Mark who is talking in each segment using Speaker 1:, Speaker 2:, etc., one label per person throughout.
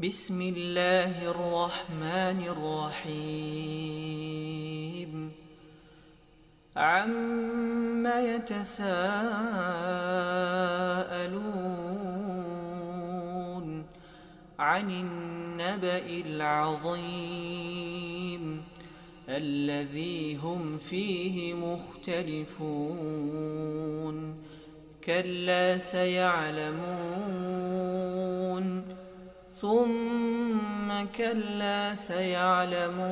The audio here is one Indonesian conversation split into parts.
Speaker 1: بسم الله الرحمن الرحيم عم يتساءلون عن النبأ العظيم الذي هم فيه مختلفون كلا سيعلمون ثم كلا سيعلمون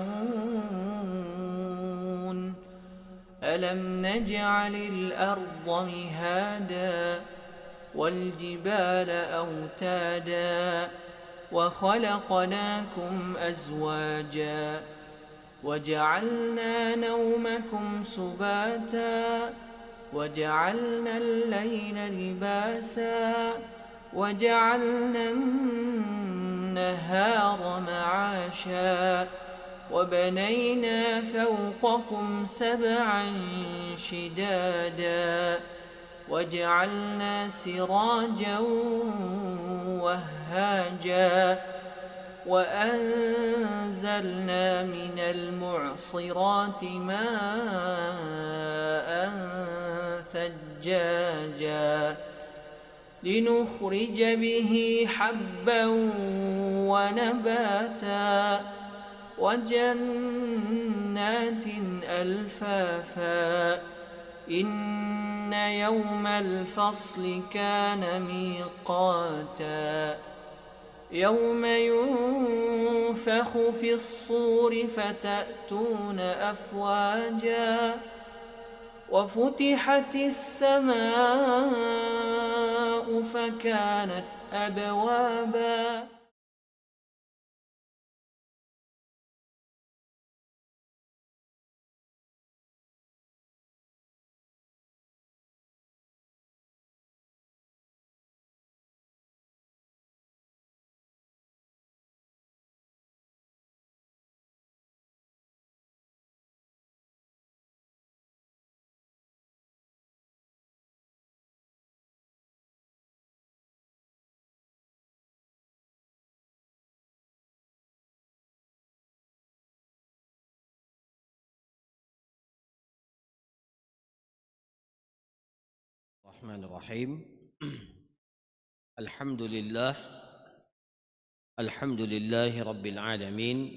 Speaker 1: ألم نجعل الأرض مهادا والجبال أوتادا وخلقناكم أزواجا وجعلنا نومكم سباتا وجعلنا الليل لباسا وجعلنا النهار معاشا وبنينا فوقكم سبعا شدادا وجعلنا سراجا وهاجا وأنزلنا من المعصرات ماء ثجاجا لنخرج به حبا ونباتا وجنات ألفافا إن يوم الفصل كان ميقاتا يوم ينفخ في الصور فتأتون أفواجا وفتحت السماء فكانت أبوابا
Speaker 2: Bismillahirrahmanirrahim. Alhamdulillahi rabbil alamin.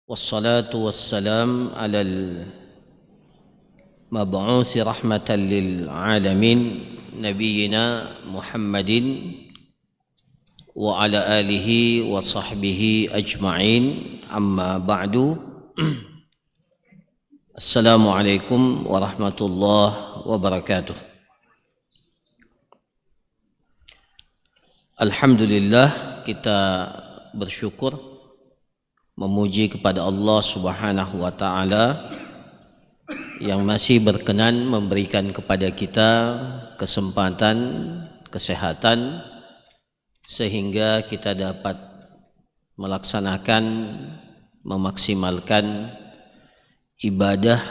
Speaker 2: Wassalatu wassalam alal mab'uuthi rahmatan lil alamin nabiyyina Muhammadin wa ala alihi wa sahbihi ajma'in. Amma ba'du. Assalamualaikum warahmatullahi wabarakatuh. Alhamdulillah, kita bersyukur memuji kepada Allah Subhanahu wa taala yang masih berkenan memberikan kepada kita kesempatan, kesehatan sehingga kita dapat melaksanakan, memaksimalkan ibadah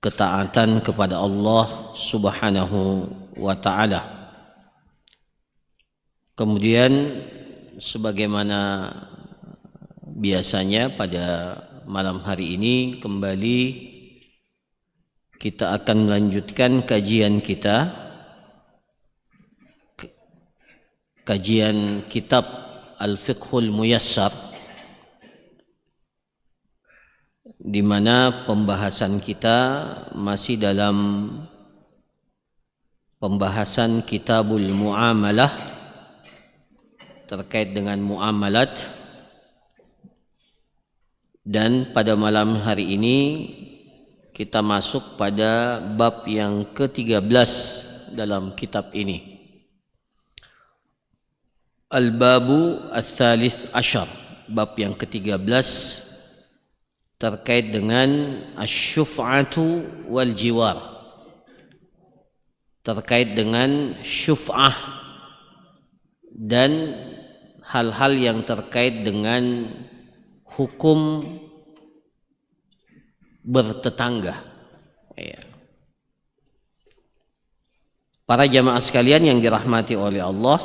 Speaker 2: ketaatan kepada Allah Subhanahu wa taala. Kemudian sebagaimana biasanya pada malam hari ini kembali kita akan melanjutkan kajian kita, kajian kitab Al-Fiqhul Muyassar, di mana pembahasan kita masih dalam pembahasan Kitabul Muamalah terkait dengan muamalat, dan pada malam hari ini kita masuk pada bab yang ke-13 dalam kitab ini. Al-Babu Ats-Tsalits Asyar, bab yang ke-13 terkait dengan asy-syuf'atu wal jiwar, terkait dengan syuf'ah dan hal-hal yang terkait dengan hukum bertetangga. Para jamaah sekalian yang dirahmati oleh Allah,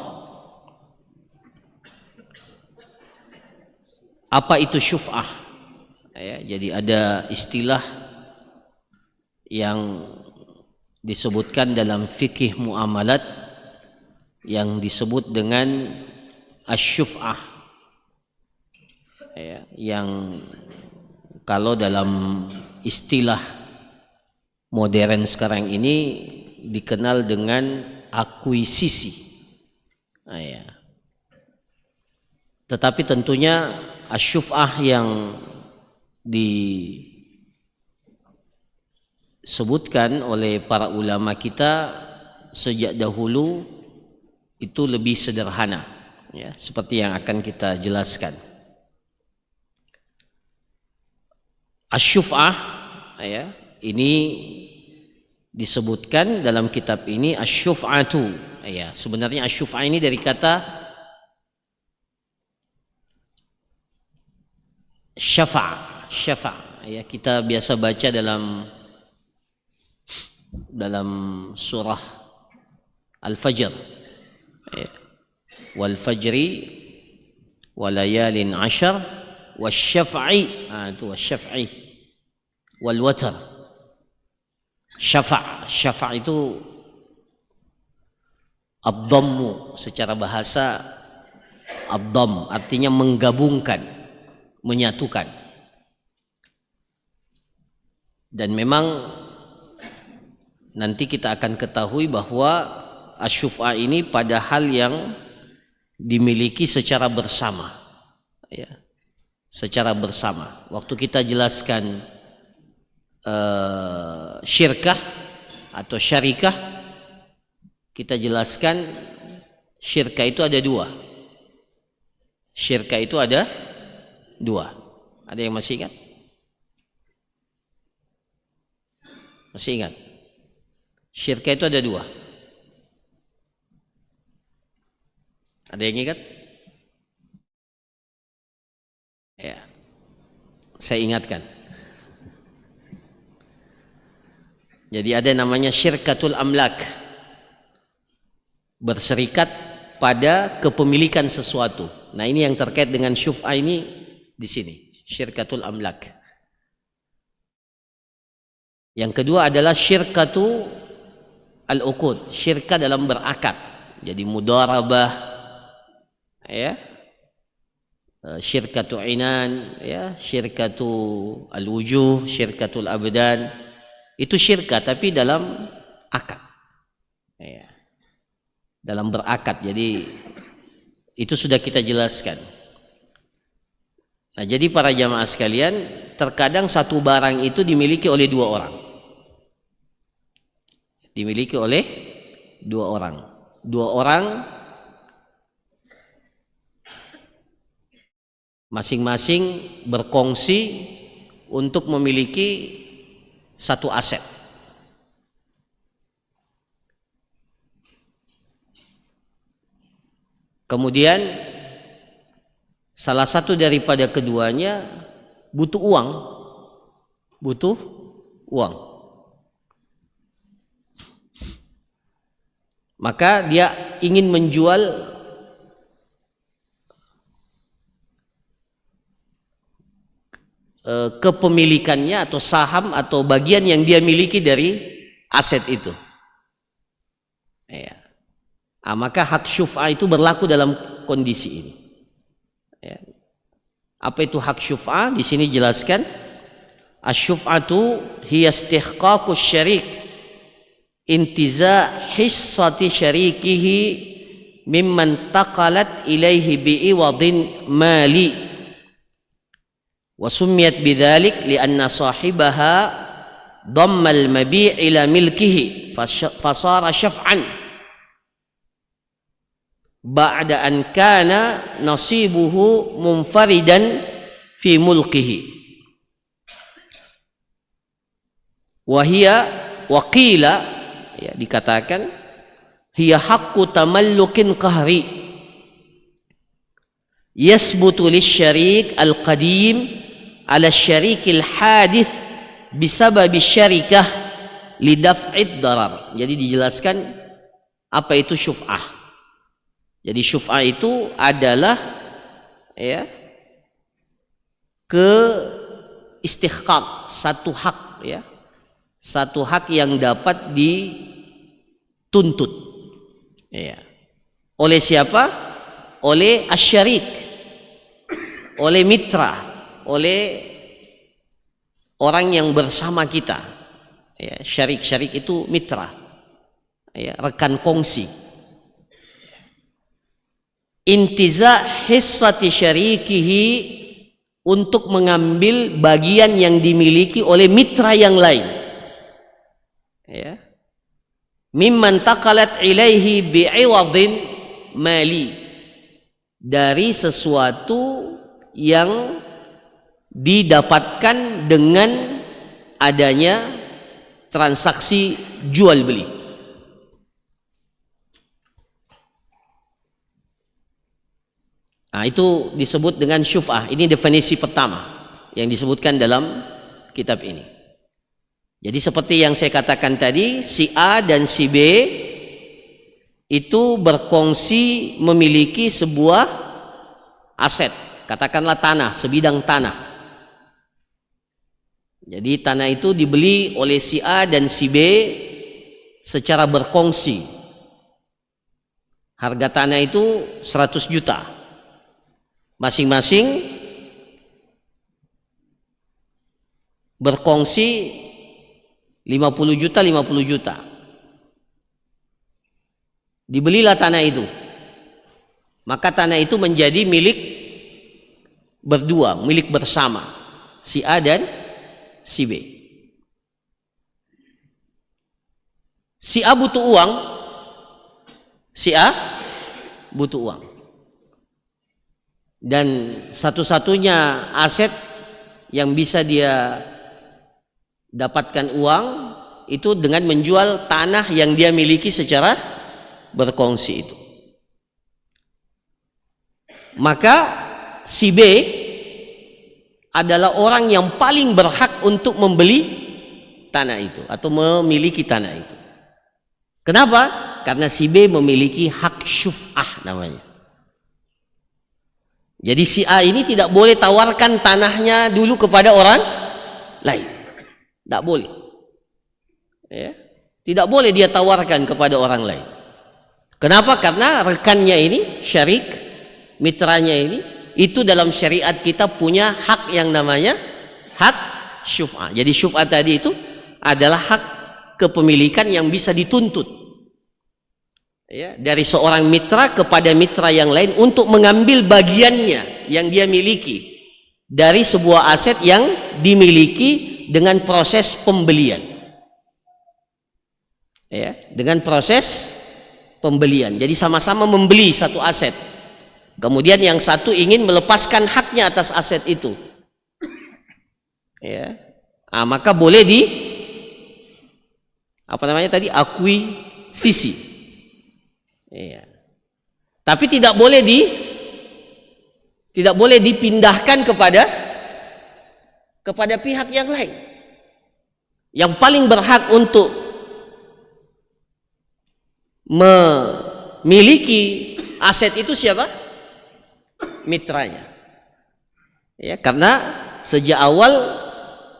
Speaker 2: Apa itu syuf'ah? Ya, jadi ada istilah yang disebutkan dalam fikih muamalat yang disebut dengan asy-syuf'ah. Ya, yang kalau dalam istilah modern sekarang ini dikenal dengan akuisisi. Ya. Tetapi tentunya asy-syuf'ah yang disebutkan oleh para ulama kita sejak dahulu itu lebih sederhana, ya, seperti yang akan kita jelaskan. Asy-syuf'ah, ya, ini disebutkan dalam kitab ini asy-syuf'atu. Ya, sebenarnya asy-syuf'ah ini dari kata syafa'. Ya, kita biasa baca dalam surah Al-Fajr, ya. Wal fajri walayalin 'ashr wasyaf'i, itu wasyaf'i wal watr. Syafa' itu ad-dhammu, secara bahasa ad-dhamm artinya menggabungkan, menyatukan. Dan memang nanti kita akan ketahui bahwa asy-syuf'ah ini pada hal yang dimiliki secara bersama, ya, secara bersama. Waktu kita jelaskan syirkah atau syarikah, kita jelaskan syirkah itu ada dua. Syirkah itu ada dua. Ada yang masih ingat? Masih ingat? Syirkah itu ada dua. Ada yang ingat? Ya, saya ingatkan. Jadi ada namanya syirkatul amlak, berserikat pada kepemilikan sesuatu. Nah, ini yang terkait dengan syuf'ah ini di sini, syirkatul amlak. Yang kedua adalah syirkatu al-uqud, syirkah dalam berakad. Jadi mudharabah, ya, syirkatu inan, ya, syirkatu al-wujuh, syirkatul abdan. Itu syirkah tapi dalam akad, ya, dalam berakad. Jadi itu sudah kita jelaskan. Nah, jadi para jamaah sekalian, terkadang satu barang itu dimiliki oleh dua orang. Dimiliki oleh dua orang. Dua orang masing-masing berkongsi untuk memiliki satu aset. Kemudian salah satu daripada keduanya butuh uang. Butuh uang. Maka dia ingin menjual kepemilikannya atau saham atau bagian yang dia miliki dari aset itu. Ya. Nah, maka hak syuf'ah itu berlaku dalam kondisi ini. Ya. Apa itu hak syuf'ah? Di sini jelaskan, asy-syuf'atu hiya istihqaqus syarik intiza hissati syarikihi mimman taqalat ilaihi bi'iwadin mali wa summiyat bidzalik lianna sahibaha dhamma al-mabi' ila milkihi fasara syaf'an ba'da an kana nasibuhu munfaridan fi mulkihi wa hiya wa qila, ya, dikatakan hiya haqqu tamallukin qahri yasbutu lisyarik al-qadim ala syarikil hadith bisababi syarikah lidaf'id darar. Jadi dijelaskan apa itu syuf'ah. Jadi syuf'ah itu adalah, ya, ke istihqaq, satu hak, ya, satu hak yang dapat dituntut, ya. Oleh siapa? Oleh asyarik, oleh mitra, oleh orang yang bersama kita, ya. Syarik itu mitra, ya, rekan kongsi. Intiza hissati syarikihi, untuk mengambil bagian yang dimiliki oleh mitra yang lain, ya. Mimman taqalat ilaihi bi'iwadin mali, dari sesuatu yang didapatkan dengan adanya transaksi jual beli. Nah, itu disebut dengan syuf'ah. Ini definisi pertama yang disebutkan dalam kitab ini. Jadi seperti yang saya katakan tadi, si A dan si B itu berkongsi memiliki sebuah aset, katakanlah tanah, sebidang tanah. Jadi tanah itu dibeli oleh si A dan si B secara berkongsi. Harga tanah itu 100 juta. Masing-masing berkongsi 50 juta, 50 juta. Dibelilah tanah itu. Maka tanah itu menjadi milik berdua, milik bersama, si A dan si B. Si A butuh uang, si A butuh uang. Dan satu-satunya aset yang bisa dia dapatkan uang itu dengan menjual tanah yang dia miliki secara berkongsi itu. Maka si B adalah orang yang paling berhak untuk membeli tanah itu atau memiliki tanah itu. Kenapa? Karena si B memiliki hak syuf'ah namanya. Jadi si A ini tidak boleh tawarkan tanahnya dulu kepada orang lain. Tidak boleh, ya. Tidak boleh dia tawarkan kepada orang lain. Kenapa? Karena rekannya ini, syarik, mitranya ini, itu dalam syariat kita punya hak yang namanya hak syuf'ah. Jadi syuf'ah tadi itu adalah hak kepemilikan yang bisa dituntut, ya, dari seorang mitra kepada mitra yang lain untuk mengambil bagiannya yang dia miliki dari sebuah aset yang dimiliki dengan proses pembelian, ya, dengan proses pembelian. Jadi sama-sama membeli satu aset, kemudian yang satu ingin melepaskan haknya atas aset itu, ya. Nah, maka boleh akuisisi, ya. Tapi tidak boleh dipindahkan kepada pihak yang lain. Yang paling berhak untuk memiliki aset itu siapa? Mitranya, ya, karena sejak awal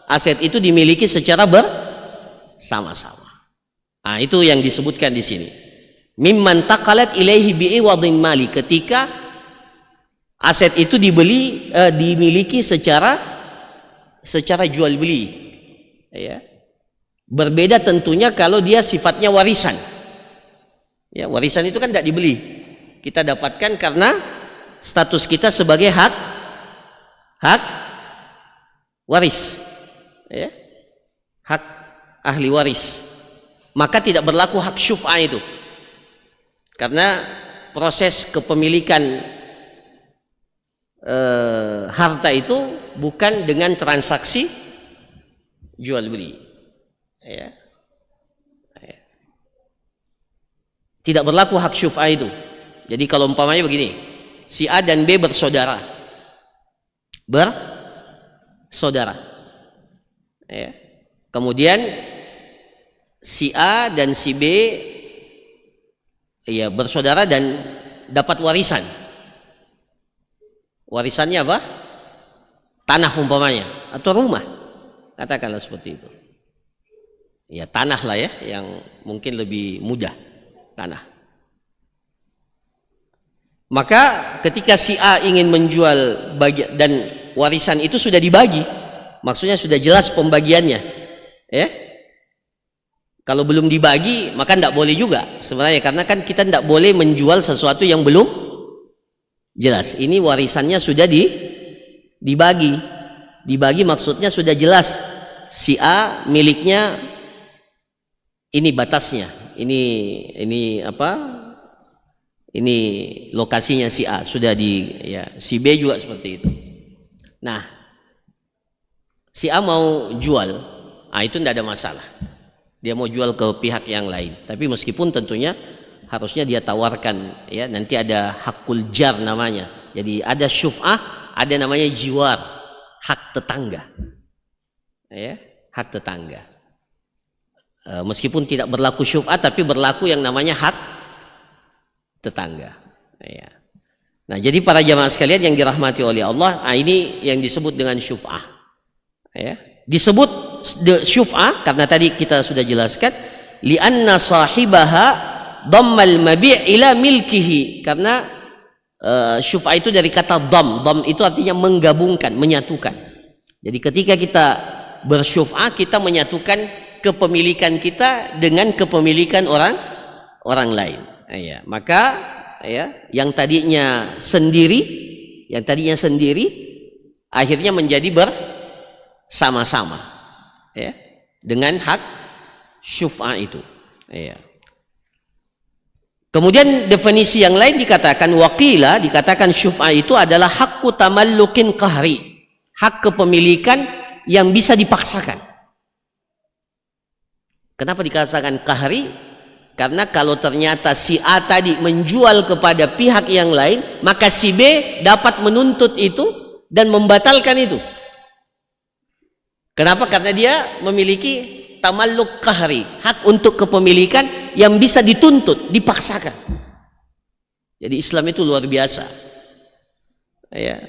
Speaker 2: aset itu dimiliki secara bersama-sama. Nah, itu yang disebutkan di sini. Mimman taqalat ilaihi bi'iwadin mali, ketika aset itu dimiliki secara jual beli, ya. Berbeda tentunya kalau dia sifatnya warisan, ya. Warisan itu kan tidak dibeli, kita dapatkan karena status kita sebagai hak waris, ya, hak ahli waris. Maka tidak berlaku hak syuf'ah itu, karena proses kepemilikan harta itu bukan dengan transaksi jual beli, ya. Tidak berlaku hak syuf'ah itu. Jadi kalau umpamanya begini, si A dan B bersaudara, ya. Kemudian si A dan si B, ya, bersaudara dan dapat warisan. Warisannya apa? tanah umpamanya atau rumah, katakanlah seperti itu. Ya tanah lah ya, yang mungkin lebih mudah, tanah. Maka ketika si A ingin menjual bagian dan warisan itu sudah dibagi, maksudnya sudah jelas pembagiannya, ya. Kalau belum dibagi maka tidak boleh juga sebenarnya, karena kan kita tidak boleh menjual sesuatu yang belum jelas. Ini warisannya sudah dibagi maksudnya sudah jelas, si A miliknya ini batasnya, ini apa, ini lokasinya si A sudah si B juga seperti itu. Nah, si A mau jual, itu tidak ada masalah. Dia mau jual ke pihak yang lain, tapi meskipun tentunya harusnya dia tawarkan, ya, nanti ada hakul jar namanya. Jadi ada syuf'ah, ada namanya jiwar, hak tetangga, ya, hak tetangga. Meskipun tidak berlaku syuf'ah, tapi berlaku yang namanya hak tetangga, ya. Nah, jadi para jamaah sekalian yang dirahmati oleh Allah, ini yang disebut dengan syuf'ah, ya. Disebut syuf'ah karena tadi kita sudah jelaskan, li'anna sahibaha dhammal mabi' ila milkihi, karena syuf'ah itu dari kata dham itu artinya menggabungkan, menyatukan. Jadi ketika kita bersyuf'ah, kita menyatukan kepemilikan kita dengan kepemilikan orang lain. Ya, maka ya, yang tadinya sendiri akhirnya menjadi bersama-sama, ya, dengan hak syuf'ah itu, ya. Kemudian definisi yang lain dikatakan waqila, dikatakan syuf'ah itu adalah hakku tamallukin qahri, hak kepemilikan yang bisa dipaksakan. Kenapa dikatakan qahri? Karena kalau ternyata si A tadi menjual kepada pihak yang lain, maka si B dapat menuntut itu dan membatalkan itu. Kenapa? Karena dia memiliki tamalluk qahri, hak untuk kepemilikan yang bisa dituntut, dipaksakan. Jadi Islam itu luar biasa, ya.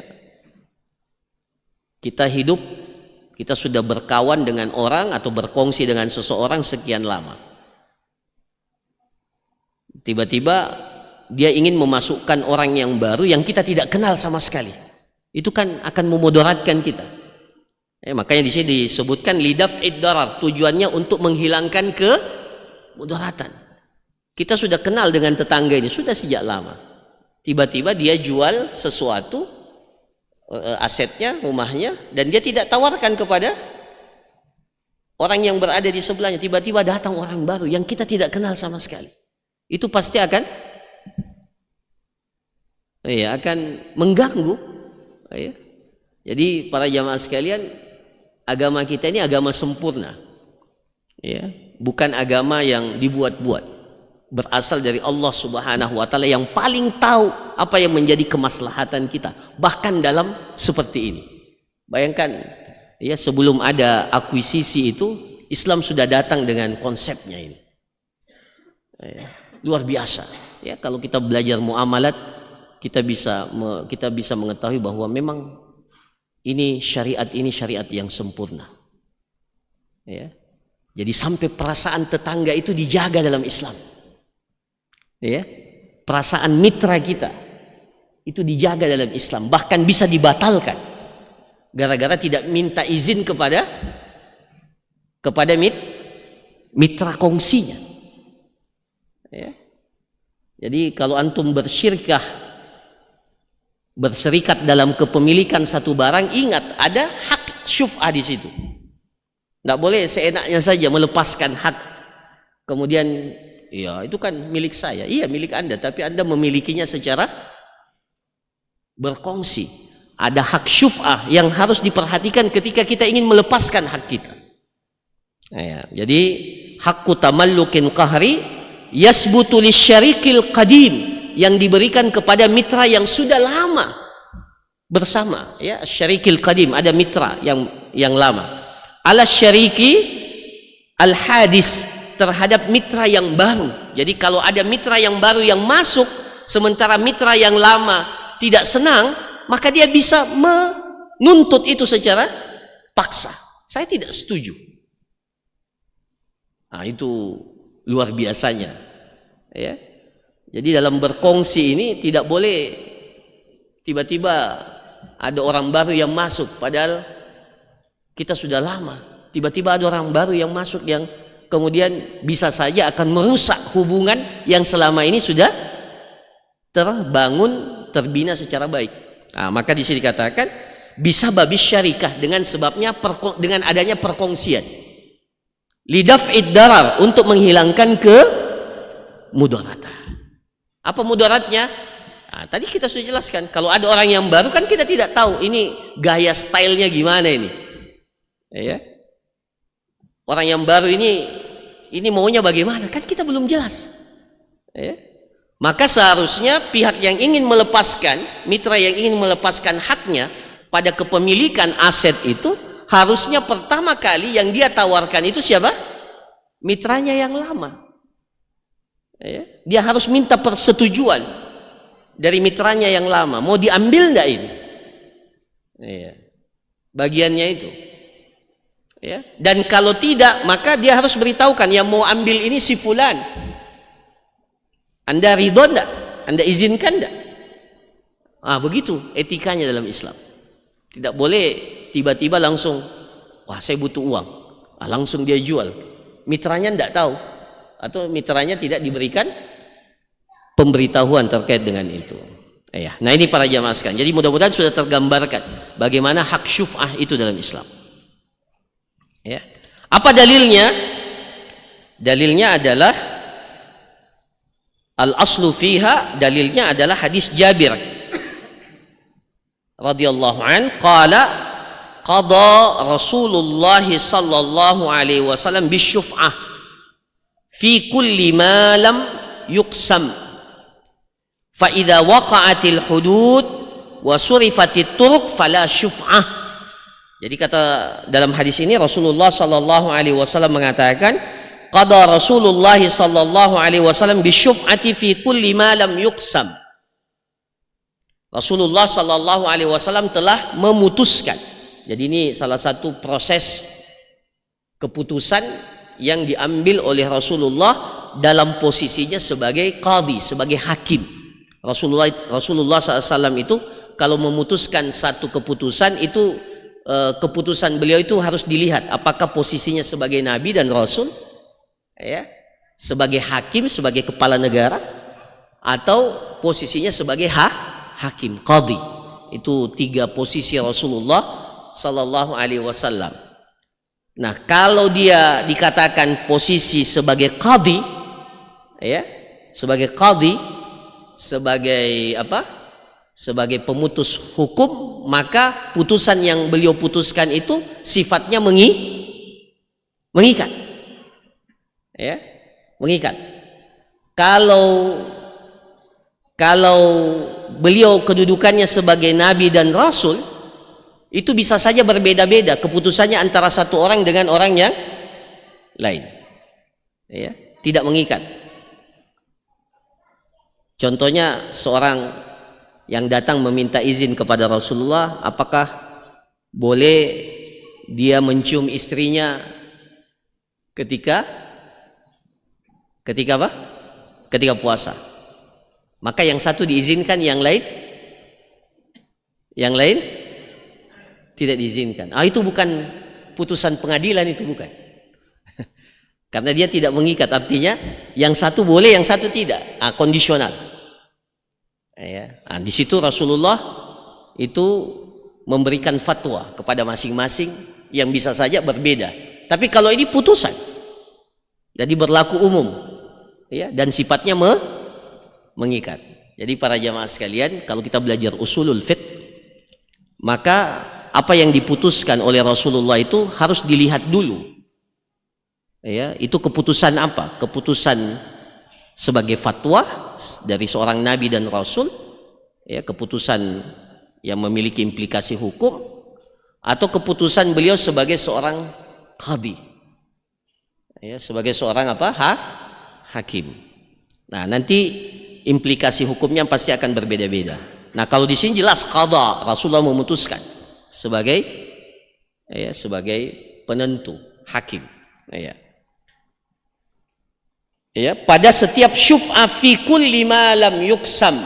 Speaker 2: Kita hidup, kita sudah berkawan dengan orang atau berkongsi dengan seseorang sekian lama, tiba-tiba dia ingin memasukkan orang yang baru yang kita tidak kenal sama sekali, itu kan akan memudaratkan kita. Makanya di sini disebutkan lidaf'id darar, tujuannya untuk menghilangkan kemudaratan. Kita sudah kenal dengan tetangga ini sudah sejak lama, tiba-tiba dia jual sesuatu, asetnya, rumahnya, dan dia tidak tawarkan kepada orang yang berada di sebelahnya. Tiba-tiba datang orang baru yang kita tidak kenal sama sekali, itu pasti akan mengganggu, ya. Jadi para jamaah sekalian, agama kita ini agama sempurna, ya, bukan agama yang dibuat-buat, berasal dari Allah Subhanahu wa taala yang paling tahu apa yang menjadi kemaslahatan kita, bahkan dalam seperti ini. Bayangkan, ya, sebelum ada akuisisi itu, Islam sudah datang dengan konsepnya ini, ya, luar biasa, ya. Kalau kita belajar muamalat, kita bisa mengetahui bahwa memang ini syariat yang sempurna, ya. Jadi sampai perasaan tetangga itu dijaga dalam Islam, ya. Perasaan mitra kita itu dijaga dalam Islam, bahkan bisa dibatalkan gara-gara tidak minta izin kepada mitra kongsinya, ya. Jadi kalau antum berserikat dalam kepemilikan satu barang, ingat ada hak syuf'ah di situ. Tidak boleh seenaknya saja melepaskan hak, kemudian ya itu kan milik saya, iya milik Anda, tapi Anda memilikinya secara berkongsi. Ada hak syuf'ah yang harus diperhatikan ketika kita ingin melepaskan hak kita, ya. Jadi hakku tamallukin qahri yasbutu lisyarikil qadim, yang diberikan kepada mitra yang sudah lama bersama, ya. Syarikil qadim, ada mitra yang lama. Ala syariki al hadis, terhadap mitra yang baru. Jadi kalau ada mitra yang baru yang masuk sementara mitra yang lama tidak senang, maka dia bisa nuntut itu secara paksa. Saya tidak setuju. Nah, itu luar biasanya. Ya. Jadi dalam berkongsi ini tidak boleh tiba-tiba ada orang baru yang masuk, padahal kita sudah lama. Tiba-tiba ada orang baru yang masuk yang kemudian bisa saja akan merusak hubungan yang selama ini sudah terbangun, terbina secara baik. Nah, maka di sini dikatakan bisa babis syarikah dengan sebabnya dengan adanya perkongsian. Lidaf'id darar, untuk menghilangkan mudaratah. Apa mudaratnya? Nah, tadi kita sudah jelaskan, kalau ada orang yang baru kan kita tidak tahu ini gaya stylenya gimana ini. Ya. Orang yang baru ini maunya bagaimana? Kan kita belum jelas. Ya. Maka seharusnya pihak yang ingin melepaskan, mitra yang ingin melepaskan haknya pada kepemilikan aset itu, harusnya pertama kali yang dia tawarkan itu siapa? Mitranya yang lama. Ya. Dia harus minta persetujuan dari mitranya yang lama. Mau diambil enggak ini? Ya. Bagiannya itu. Ya. Dan kalau tidak, maka dia harus beritahukan yang mau ambil ini si fulan. Anda ridho enggak? Anda izinkan enggak? Ah, begitu etikanya dalam Islam. Tidak boleh tiba-tiba langsung, wah saya butuh uang, langsung dia jual. Mitranya enggak tahu, atau mitranya tidak diberikan pemberitahuan terkait dengan itu. Ya. Nah ini para jamaah sekalian. Jadi mudah-mudahan sudah tergambarkan bagaimana hak syuf'ah itu dalam Islam. Ya. Apa dalilnya? Dalilnya adalah al-aslu fiha, dalilnya adalah hadis Jabir radhiyallahu an, qala qada Rasulullah sallallahu alaihi wasallam bisyuf'ah fi kulli ma lam yuqsam fa idza waqa'atil hudud wa surifatit turuq fala syuf'ah. Jadi kata dalam hadis ini Rasulullah sallallahu alaihi wasallam mengatakan qada Rasulullah sallallahu alaihi wasallam bisyuf'ati fi kulli ma lam yuqsam. Rasulullah sallallahu alaihi wasallam telah memutuskan. Jadi ini salah satu proses keputusan yang diambil oleh Rasulullah dalam posisinya sebagai qadhi, sebagai hakim. Rasulullah SAW itu kalau memutuskan satu keputusan itu keputusan beliau itu harus dilihat apakah posisinya sebagai nabi dan rasul, ya, sebagai hakim, sebagai kepala negara, atau posisinya sebagai hakim, qadhi. Itu tiga posisi Rasulullah sallallahu alaihi wasallam. Nah, kalau dia dikatakan posisi sebagai qadhi, ya, sebagai qadhi, sebagai apa? Sebagai pemutus hukum, maka putusan yang beliau putuskan itu sifatnya mengikat. Ya, mengikat. Kalau beliau kedudukannya sebagai nabi dan rasul, itu bisa saja berbeda-beda keputusannya antara satu orang dengan orang yang lain. Ya, tidak mengikat. Contohnya seorang yang datang meminta izin kepada Rasulullah, apakah boleh dia mencium istrinya ketika apa? Ketika puasa. Maka yang satu diizinkan, yang lain tidak diizinkan. Itu bukan putusan pengadilan, itu bukan. Karena dia tidak mengikat, artinya yang satu boleh, yang satu tidak. Kondisional. Ya. Di situ Rasulullah itu memberikan fatwa kepada masing-masing yang bisa saja berbeda. Tapi kalau ini putusan, jadi berlaku umum, ya, dan sifatnya mengikat. Jadi para jamaah sekalian, kalau kita belajar usulul fiqh, maka apa yang diputuskan oleh Rasulullah itu harus dilihat dulu. Ya, itu keputusan apa? Keputusan sebagai fatwa dari seorang nabi dan rasul, ya, keputusan yang memiliki implikasi hukum, atau keputusan beliau sebagai seorang qadhi, ya, sebagai seorang apa? Hakim. Nah, nanti implikasi hukumnya pasti akan berbeda-beda. Nah, kalau di sini jelas qadha, Rasulullah memutuskan sebagai sebagai penentu, hakim. Pada setiap syuf'ah fi kulli ma lam yuqsam.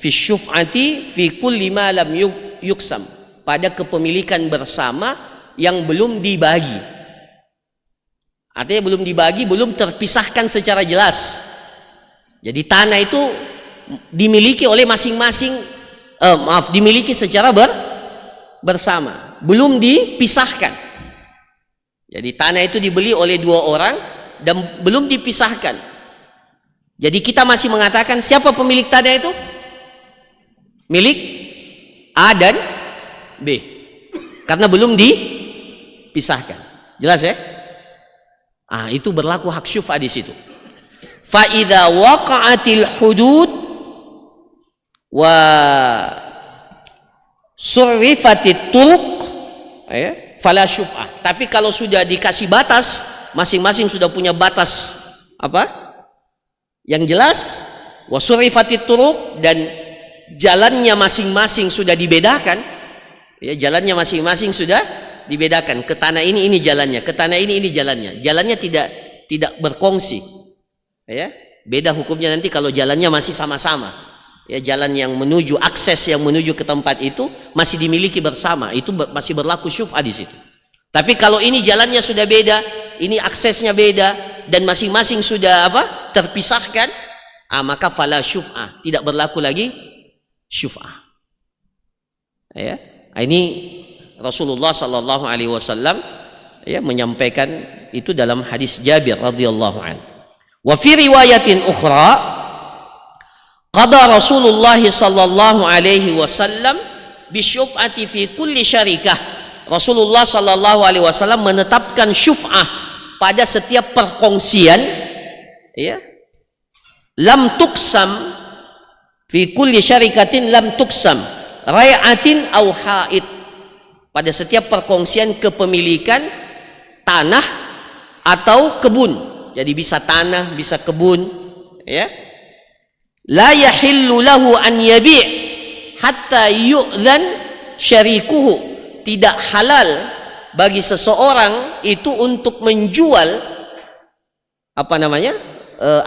Speaker 2: Fi syuf'ati fi kulli ma lam yuqsam. Pada kepemilikan bersama yang belum dibagi. Artinya belum dibagi, belum terpisahkan secara jelas. Jadi tanah itu dimiliki oleh masing-masing, dimiliki secara bersama, belum dipisahkan. Jadi tanah itu dibeli oleh dua orang dan belum dipisahkan. Jadi kita masih mengatakan siapa pemilik tanah itu? Milik A dan B, karena belum dipisahkan. Jelas ya? Itu berlaku hak syuf'ah di situ. Fa idza waqa'atil hudud wa surrifatit turuq fala syuf'ah. Tapi kalau sudah dikasih batas, masing-masing sudah punya batas yang jelas, wa surrifatit turuq, dan jalannya masing-masing sudah dibedakan, jalannya masing-masing sudah dibedakan. Ke tanah ini jalannya, ke tanah ini jalannya. Jalannya tidak berkongsi. Beda hukumnya nanti kalau jalannya masih sama-sama. Jalan yang menuju, akses yang menuju ke tempat itu masih dimiliki bersama, itu masih berlaku syuf'ah di situ. Tapi kalau ini jalannya sudah beda, ini aksesnya beda, dan masing-masing sudah terpisahkan, maka fala syuf'ah, tidak berlaku lagi syuf'ah. Ini Rasulullah sallallahu alaihi wasallam menyampaikan itu dalam hadis Jabir radhiyallahu anhu. Wa fi riwayatin ukhra qada Rasulullah sallallahu alaihi wasallam bisyuf'ati fi kulli syarikah. Rasulullah sallallahu alaihi wasallam menetapkan syuf'ah pada setiap perkongsian, lam tuqsam fi kulli syarikatin, lam tuqsam rai'atin aw ha'id. Pada setiap perkongsian kepemilikan tanah atau kebun. Jadi bisa tanah, bisa kebun, La yahillu lahu an yabi' hatta yu'dhan syarikuhu. Tidak halal bagi seseorang itu untuk menjual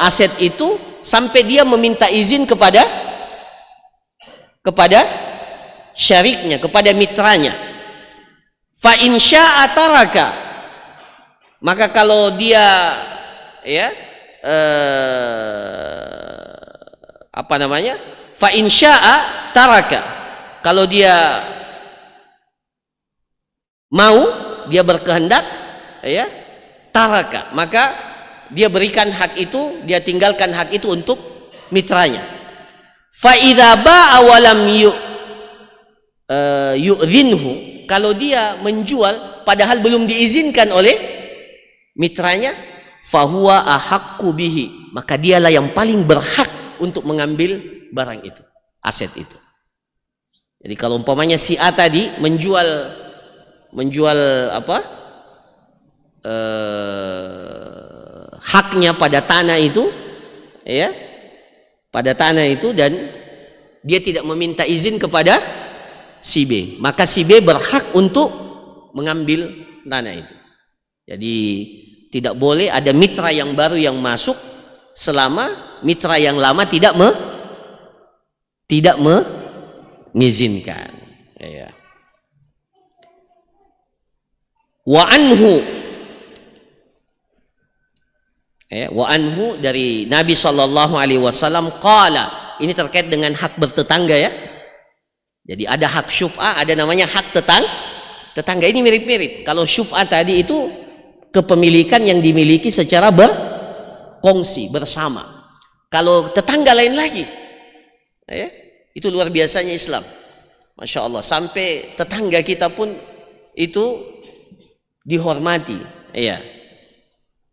Speaker 2: aset itu sampai dia meminta izin kepada syariknya, kepada mitranya. Fa in syaa taraka, maka kalau dia fa in syaa taraka, kalau dia mau, dia berkehendak, taraka, maka dia berikan hak itu, dia tinggalkan hak itu untuk mitranya. Fa idza ba'a wa lam yu'dhinhu, kalau dia menjual padahal belum diizinkan oleh mitranya, fahuwa ahaqqu bihi, maka dialah yang paling berhak untuk mengambil barang itu, aset itu. Jadi kalau umpamanya si A tadi menjual haknya pada tanah itu, pada tanah itu, dan dia tidak meminta izin kepada si B, maka si B berhak untuk mengambil tanah itu. Jadi tidak boleh ada mitra yang baru yang masuk selama mitra yang lama tidak mengizinkan. Wa anhu dari Nabi sallallahu alaihi wasallam qala, ini terkait dengan hak bertetangga ya. Jadi ada hak syuf'ah, ada namanya hak tetangga. Ini mirip-mirip. Kalau syuf'ah tadi itu kepemilikan yang dimiliki secara berkongsi bersama. Kalau tetangga lain lagi, itu luar biasanya Islam, masya Allah, sampai tetangga kita pun itu dihormati.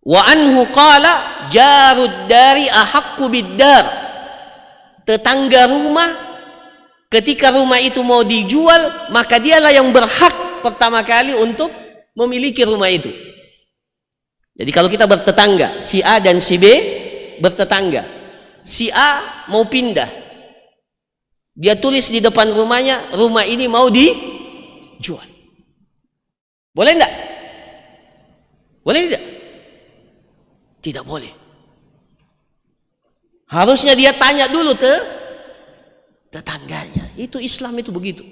Speaker 2: Wa anhu qala jarud dari ahaqqu biddar, tetangga rumah ketika rumah itu mau dijual, maka dialah yang berhak pertama kali untuk memiliki rumah itu. Jadi kalau kita bertetangga, si A dan si B bertetangga, si A mau pindah, dia tulis di depan rumahnya, rumah ini mau jual. Boleh enggak? Boleh tidak? Tidak boleh. Harusnya dia tanya dulu tetangganya. Itu Islam itu begitu.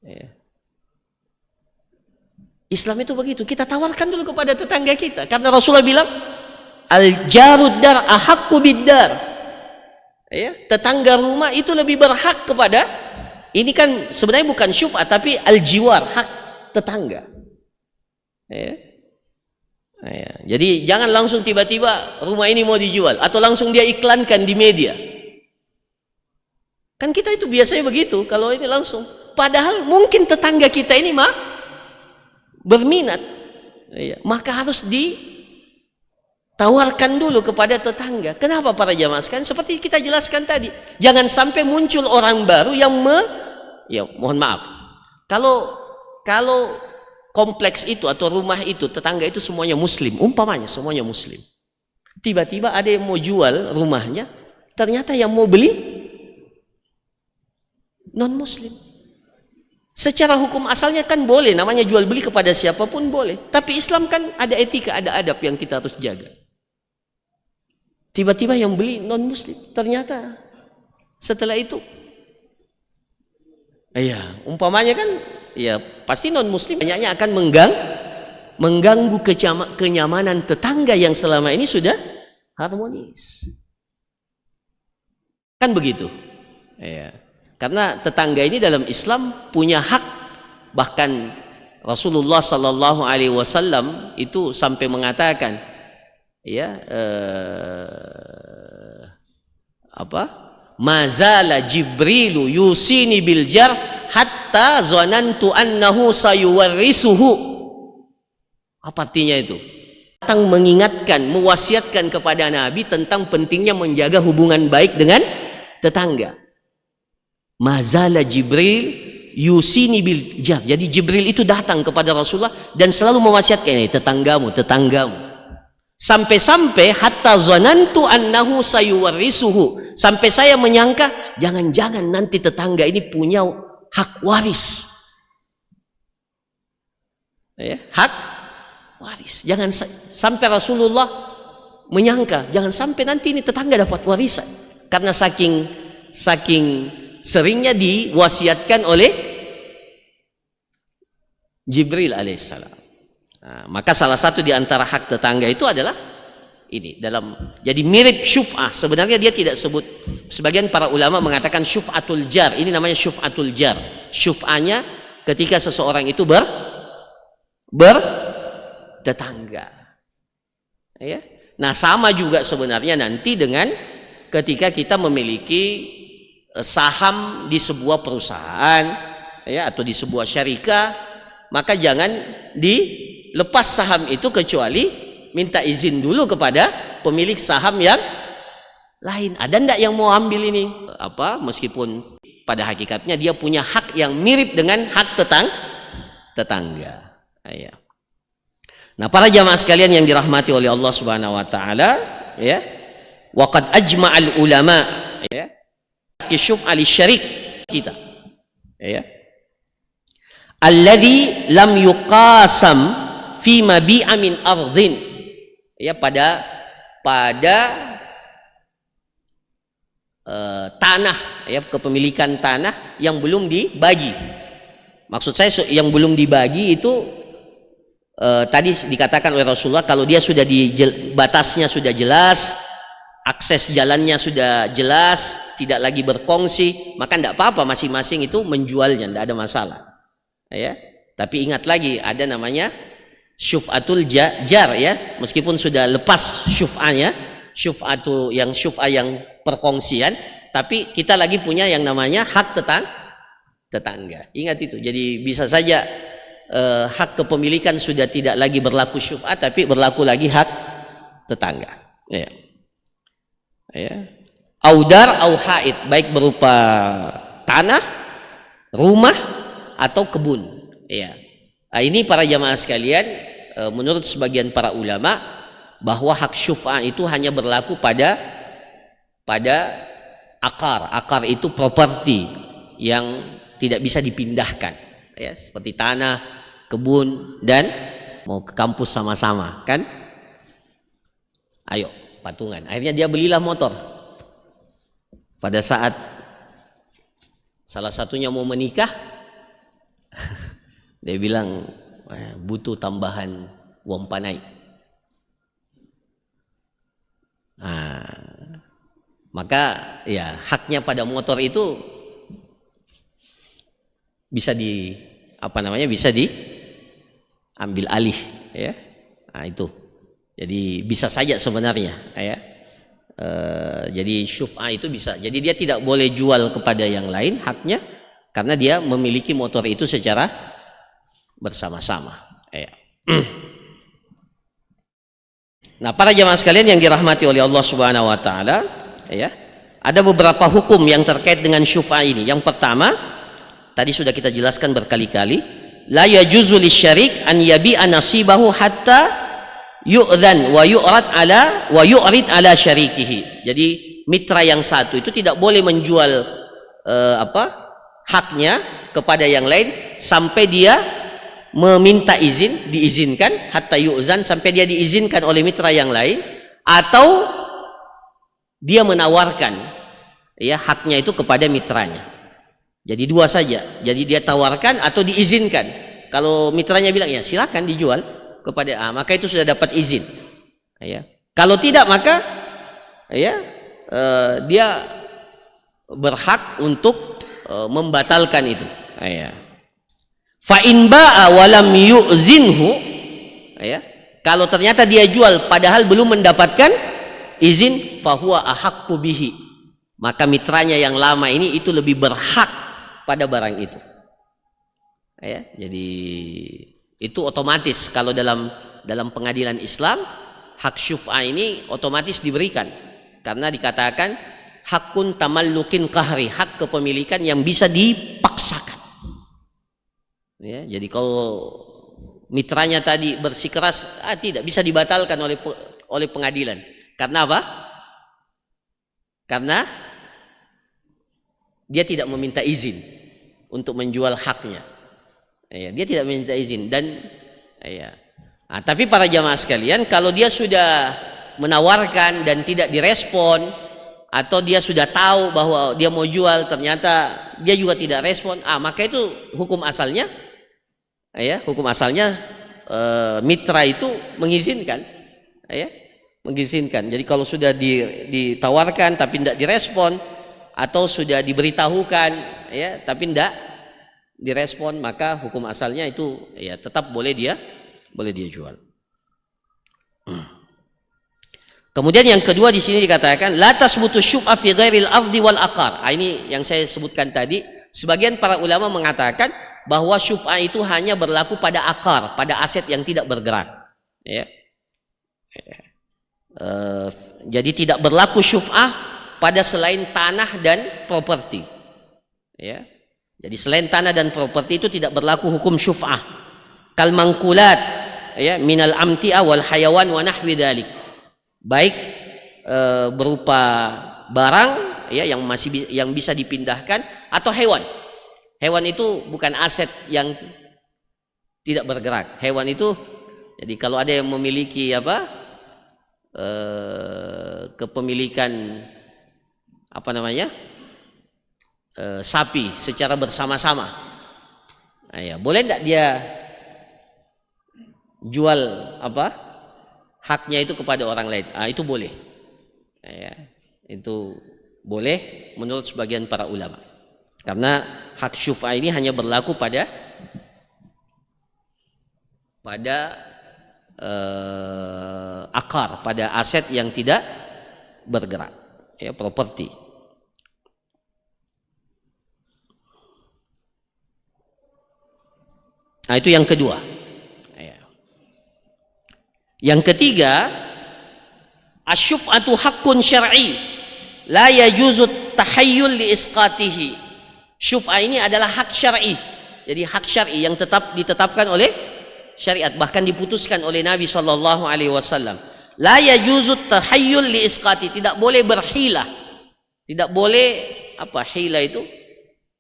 Speaker 2: Ya. Islam itu begitu. Kita tawarkan dulu kepada tetangga kita. Karena Rasulullah bilang, al-jarud dar ahaqqu bid-dar. Ya, tetangga rumah itu lebih berhak kepada, ini kan sebenarnya bukan syuf'ah tapi al-jiwar, hak tetangga. Ya. Ya. Jadi jangan langsung tiba-tiba rumah ini mau dijual atau langsung dia iklankan di media. Kan kita itu biasanya begitu kalau ini langsung. Padahal mungkin tetangga kita ini berminat. Ya. Maka harus tawarkan dulu kepada tetangga. Kenapa para jamaah sekalian? Seperti kita jelaskan tadi, jangan sampai muncul orang baru yang ya mohon maaf. Kalau kompleks itu atau rumah itu, tetangga itu semuanya muslim, umpamanya semuanya muslim. Tiba-tiba ada yang mau jual rumahnya, ternyata yang mau beli non muslim. Secara hukum asalnya kan boleh, namanya jual beli kepada siapapun boleh. Tapi Islam kan ada etika, ada adab yang kita harus jaga. Tiba-tiba yang beli non muslim, ternyata setelah itu iya, umpamanya kan ya pasti non muslim banyaknya akan mengganggu kenyamanan tetangga yang selama ini sudah harmonis. Kan begitu. Ya. Karena tetangga ini dalam Islam punya hak, bahkan Rasulullah sallallahu alaihi wasallam itu sampai mengatakan ya mazala Jibrilu yusini bil jar hatta zanantu annahu sayuwarrisuhu. Apa artinya itu? Datang mengingatkan, mewasiatkan kepada Nabi tentang pentingnya menjaga hubungan baik dengan tetangga. Mazala Jibril yusini bil jar. Jadi Jibril itu datang kepada Rasulullah dan selalu mewasiatkan, ini tetanggamu. Sampai-sampai hatta zanantu annahu sayuwarrisuhu. Sampai saya menyangka jangan-jangan nanti tetangga ini punya hak waris. Ya, hak waris. Jangan sampai Rasulullah menyangka jangan sampai nanti ini tetangga dapat warisan. Karena saking seringnya diwasiatkan oleh Jibril alaihissalam. Nah, maka salah satu di antara hak tetangga itu adalah ini jadi mirip syuf'ah. Sebenarnya dia tidak sebut. Sebagian para ulama mengatakan syuf'atul jar. Ini namanya syuf'atul jar. Syuf'ahnya ketika seseorang itu bertetangga. Ya. Nah, sama juga sebenarnya nanti dengan ketika kita memiliki saham di sebuah perusahaan ya atau di sebuah syarikah, maka jangan dilepas saham itu kecuali minta izin dulu kepada pemilik saham yang lain. Ada ndak yang mau ambil ini? Meskipun pada hakikatnya dia punya hak yang mirip dengan hak tetangga. Ya. Nah, para jamaah sekalian yang dirahmati oleh Allah Subhanahu wa taala, ya. Waqad ajma'al ulama, ya. Syuf'a lisyarik kita. Ya. Alladhi lam yuqasam fi mabi'a min ardhin. Ya, pada tanah, ya, kepemilikan tanah yang belum dibagi. Maksud saya yang belum dibagi itu tadi dikatakan oleh Rasulullah, kalau dia sudah batasnya sudah jelas, akses jalannya sudah jelas, tidak lagi berkongsi, maka tidak apa-apa masing-masing itu menjualnya, tidak ada masalah. Ya, tapi ingat lagi ada namanya syuf'atul jar, ya, meskipun sudah lepas syuf'ahnya, syuf'ah yang perkongsian, tapi kita lagi punya yang namanya hak tetangga. Ingat itu. Jadi bisa saja hak kepemilikan sudah tidak lagi berlaku syuf'ah, tapi berlaku lagi hak tetangga. Ya. Ya. Audar au haid, baik berupa tanah, rumah atau kebun. Ya. Nah, ini para jamaah sekalian, menurut sebagian para ulama bahwa hak syuf'ah itu hanya berlaku pada akar. Akar itu properti yang tidak bisa dipindahkan, ya, seperti tanah, kebun, dan mau ke kampus sama-sama, kan? Ayo patungan. Akhirnya dia belilah motor. Pada saat salah satunya mau menikah, dia bilang butuh tambahan uang panai. Maka ya haknya pada motor itu bisa bisa diambil alih, ya. Itu. Jadi bisa saja sebenarnya, ya. Jadi syuf'ah itu bisa. Jadi dia tidak boleh jual kepada yang lain haknya karena dia memiliki motor itu secara bersama-sama, ya. Nah, para jamaah sekalian yang dirahmati oleh Allah Subhanahu wa taala, ya. Ada beberapa hukum yang terkait dengan syuf'ah ini. Yang pertama, tadi sudah kita jelaskan berkali-kali, la yajuzu lisyarik an yabi'a nasibahu hatta yu'dhan wa yu'rid ala syarikihi. Jadi mitra yang satu itu tidak boleh menjual haknya kepada yang lain sampai dia meminta izin, diizinkan, hatta yu'zan, sampai dia diizinkan oleh mitra yang lain, atau dia menawarkan, ya, haknya itu kepada mitranya. Jadi dua saja. Jadi dia tawarkan atau diizinkan. Kalau mitranya bilang ya silakan dijual kepada maka itu sudah dapat izin, ya. Kalau tidak maka ya dia berhak untuk membatalkan itu, ya. Fa in ba'a wa lam yu'zinhu, ya. Kalau ternyata dia jual padahal belum mendapatkan izin, fa huwa ahaqqu bihi, maka mitranya yang lama ini itu lebih berhak pada barang itu, ya. Jadi itu otomatis kalau dalam pengadilan Islam hak syuf'ah ini otomatis diberikan karena dikatakan hakun tamallukin qahri, hak kepemilikan yang bisa dipaksakan, ya. Jadi kalau mitranya tadi bersikeras tidak bisa dibatalkan oleh pengadilan. Karena apa? Karena dia tidak meminta izin untuk menjual haknya. Ya, dia tidak meminta izin dan ya. Tapi para jamaah sekalian, kalau dia sudah menawarkan dan tidak direspon, atau dia sudah tahu bahwa dia mau jual ternyata dia juga tidak respon, maka itu hukum asalnya, ya, hukum asalnya mitra itu mengizinkan, ya, mengizinkan. Jadi kalau sudah ditawarkan tapi tidak direspon, atau sudah diberitahukan, ya, tapi tidak direspon, maka hukum asalnya itu ya tetap boleh dia jual. Kemudian yang kedua di sini dikatakan la tasbutu syuf'a fi ghairil ardi wal aqar. Ini yang saya sebutkan tadi. Sebagian para ulama mengatakan bahwa syuf'ah itu hanya berlaku pada akar, pada aset yang tidak bergerak, ya. Jadi tidak berlaku syuf'ah pada selain tanah dan properti, ya. Jadi selain tanah dan properti itu tidak berlaku hukum syuf'ah. Kal mangkulat, ya, minal amti'a wal hayawan wa nahwi dzalik. Baik berupa barang, ya, yang bisa dipindahkan, atau hewan. Hewan itu bukan aset yang tidak bergerak. Hewan itu, jadi kalau ada yang memiliki kepemilikan sapi secara bersama-sama, ya, boleh tidak dia jual haknya itu kepada orang lain? Itu boleh, ya, itu boleh menurut sebagian para ulama, karena hak syuf'ah ini hanya berlaku pada akar, pada aset yang tidak bergerak, ya, properti. Itu yang kedua. Yang ketiga, asyuf'atu haqqun syar'i la yajuzu tahayyul li isqatihi. Syuf'ah ini adalah hak syar'i. Jadi hak syar'i yang ditetapkan oleh syariat, bahkan diputuskan oleh Nabi sallallahu alaihi wasallam. La yajuzu tahayyul li isqati, tidak boleh berhilah. Tidak boleh hila itu?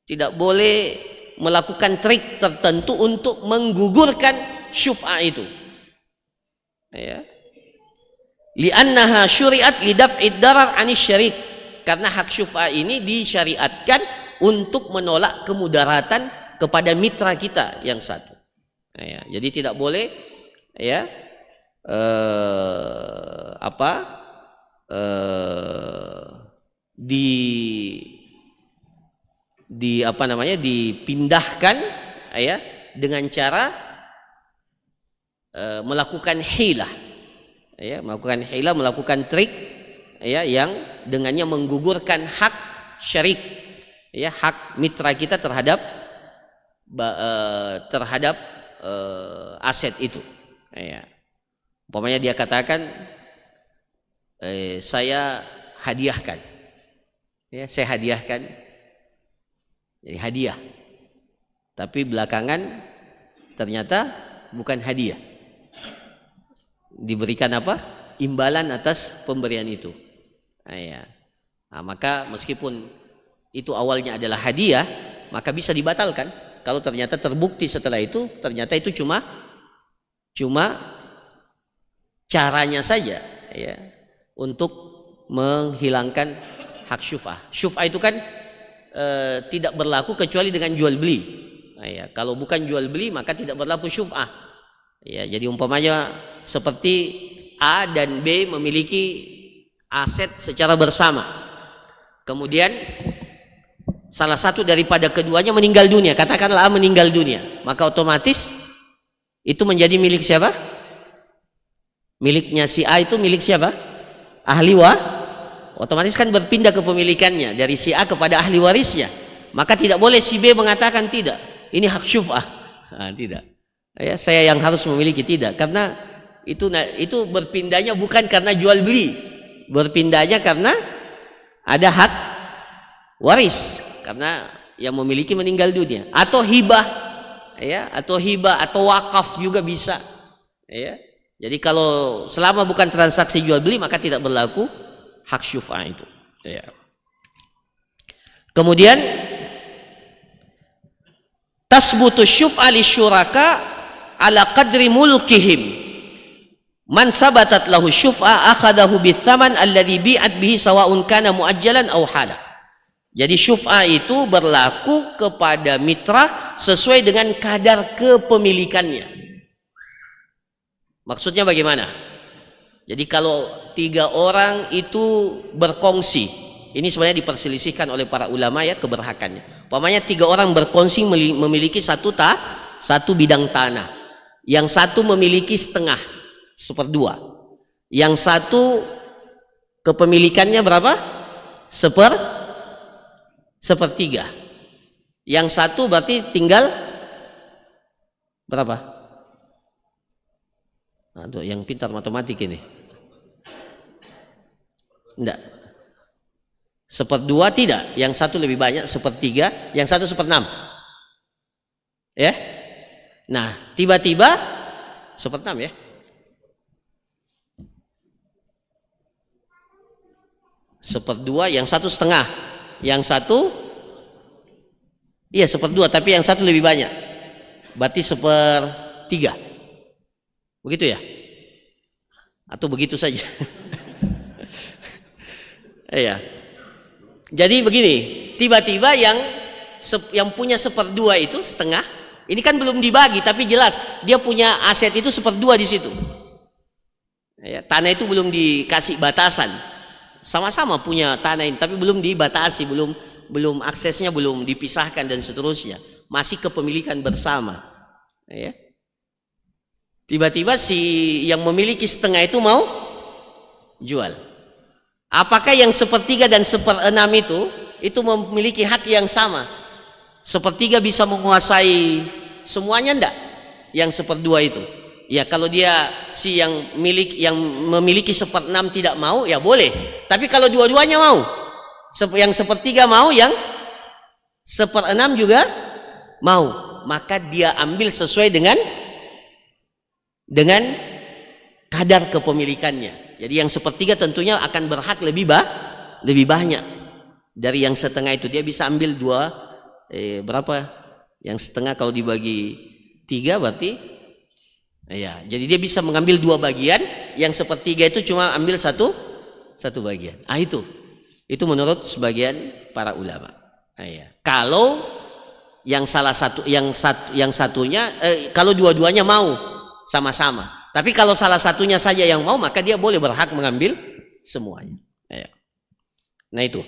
Speaker 2: Tidak boleh melakukan trik tertentu untuk menggugurkan syuf'a itu. Ya. Li'annaha syuri'at lidaf'id darar 'anis syarik. Karena hak syuf'a ini disyariatkan untuk menolak kemudaratan kepada mitra kita yang satu. Ya, jadi tidak boleh ya dipindahkan ya dengan cara melakukan hilah, ya, melakukan trik ya yang dengannya menggugurkan hak syarik, ya, hak mitra kita terhadap aset itu. Ya. Umpamanya dia katakan saya hadiahkan, ya, saya hadiahkan, jadi hadiah, tapi belakangan ternyata bukan hadiah, diberikan apa? Imbalan atas pemberian itu. Ya. Nah, maka meskipun itu awalnya adalah hadiah, maka bisa dibatalkan kalau ternyata terbukti setelah itu ternyata itu cuma caranya saja, ya, untuk menghilangkan hak syuf'ah. Syuf'ah itu kan tidak berlaku kecuali dengan jual beli. Nah, ya, kalau bukan jual beli maka tidak berlaku syuf'ah. Ya, jadi umpamanya seperti A dan B memiliki aset secara bersama. Kemudian salah satu daripada keduanya meninggal dunia, katakanlah A meninggal dunia, maka otomatis itu menjadi milik siapa? Miliknya si A itu milik siapa? Ahli otomatis kan berpindah kepemilikannya dari si A kepada ahli warisnya. Maka tidak boleh si B mengatakan tidak, ini hak syuf'ah. Nah, tidak. Ya, saya yang harus memiliki, tidak, karena itu berpindahnya bukan karena jual beli, berpindahnya karena ada hak waris, karena yang memiliki meninggal dunia, atau hibah, ya, atau wakaf juga bisa, ya. Jadi kalau selama bukan transaksi jual beli maka tidak berlaku hak syuf'ah itu. Ya. Kemudian tasbutu syuf'a lisyuraka ala qadri mulkihim. Man sabatat lahu syuf'a akhadahu bithaman alladhi bi'at bihi sawa'un kana muajjalan aw hala. Jadi syuf'a itu berlaku kepada mitra sesuai dengan kadar kepemilikannya. Maksudnya bagaimana? Jadi kalau 3 orang itu berkongsi, ini sebenarnya diperselisihkan oleh para ulama, ya, keberhakannya. Umpamanya 3 orang berkongsi memiliki satu bidang tanah. Yang satu memiliki setengah, 1/2. Yang satu kepemilikannya berapa? 1/3. Yang satu berarti tinggal berapa? Aduh, yang pintar matematik ini. Enggak. 1/2 tidak. Yang satu lebih banyak, 1/3. Yang satu 1/6. Ya. Nah, tiba-tiba 1/6, ya. Seper-2, yang satu setengah, yang satu, iya 1/2, tapi yang satu lebih banyak, berarti 1/3. Begitu ya? Atau begitu saja? Iya. Jadi begini, tiba-tiba yang punya 1/2 itu setengah, ini kan belum dibagi, tapi jelas dia punya aset itu 1/2 di situ. Ya, tanah itu belum dikasih batasan, sama-sama punya tanah ini, tapi belum dibatasi, belum aksesnya belum dipisahkan dan seterusnya, masih kepemilikan bersama. Ya. Tiba-tiba si yang memiliki setengah itu mau jual. Apakah yang 1/3 dan 1/6 itu memiliki hak yang sama? 1/3 bisa menguasai semuanya, enggak? Yang 1/2 itu. Ya, kalau dia yang memiliki 1/6 tidak mau, ya boleh. Tapi kalau dua-duanya mau, yang 1/3 mau, yang 1/6 juga mau, maka dia ambil sesuai dengan kadar kepemilikannya. Jadi yang 1/3 tentunya akan berhak lebih banyak dari yang setengah itu. Dia bisa ambil berapa? Yang setengah kalau dibagi 3 berarti ya, jadi dia bisa mengambil 2 bagian, yang sepertiga itu cuma ambil satu bagian. Itu menurut sebagian para ulama. Ya. Kalau yang satunya kalau dua-duanya mau sama-sama. Tapi kalau salah satunya saja yang mau, maka dia boleh berhak mengambil semuanya. Ya. Nah itu.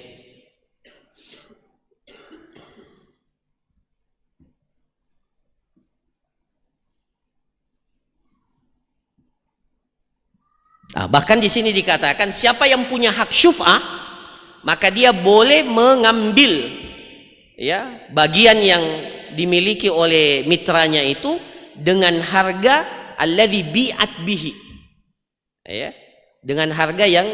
Speaker 2: Bahkan di sini dikatakan siapa yang punya hak syuf'ah, maka dia boleh mengambil ya bagian yang dimiliki oleh mitranya itu dengan harga alladzi bi'at bihi. Ya, dengan harga yang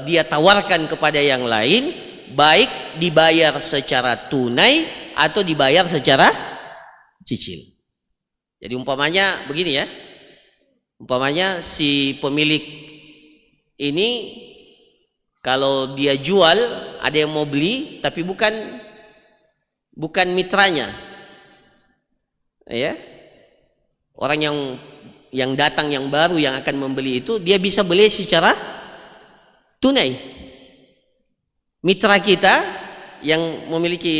Speaker 2: dia tawarkan kepada yang lain, baik dibayar secara tunai atau dibayar secara cicil. Jadi umpamanya begini ya. Umpamanya si pemilik ini kalau dia jual, ada yang mau beli tapi bukan mitranya. Ya. Orang yang datang yang baru yang akan membeli itu dia bisa beli secara tunai. Mitra kita yang memiliki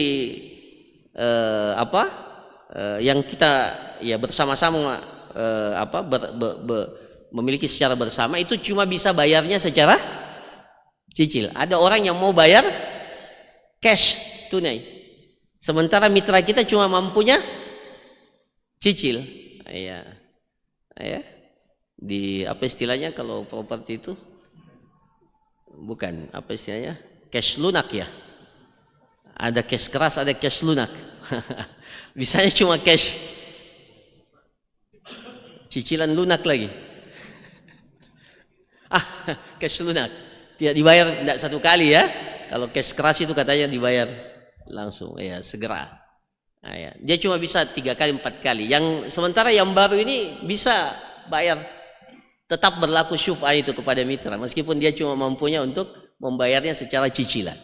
Speaker 2: yang kita ya bersama-sama memiliki secara bersama, itu cuma bisa bayarnya secara cicil. Ada orang yang mau bayar cash tunai, sementara mitra kita cuma mampunya cicil. Ya, di apa istilahnya kalau properti itu, bukan apa istilahnya, cash lunak ya. Ada cash keras, ada cash lunak. Bisanya cuma cash, cicilan lunak lagi. Cash lunak tidak dibayar, tidak satu kali ya. Kalau cash keras itu katanya dibayar langsung ya, segera. Ya. Dia cuma bisa 3 kali 4 kali. Yang sementara yang baru ini bisa bayar, tetap berlaku syuf'ah itu kepada mitra meskipun dia cuma mampunya untuk membayarnya secara cicilan.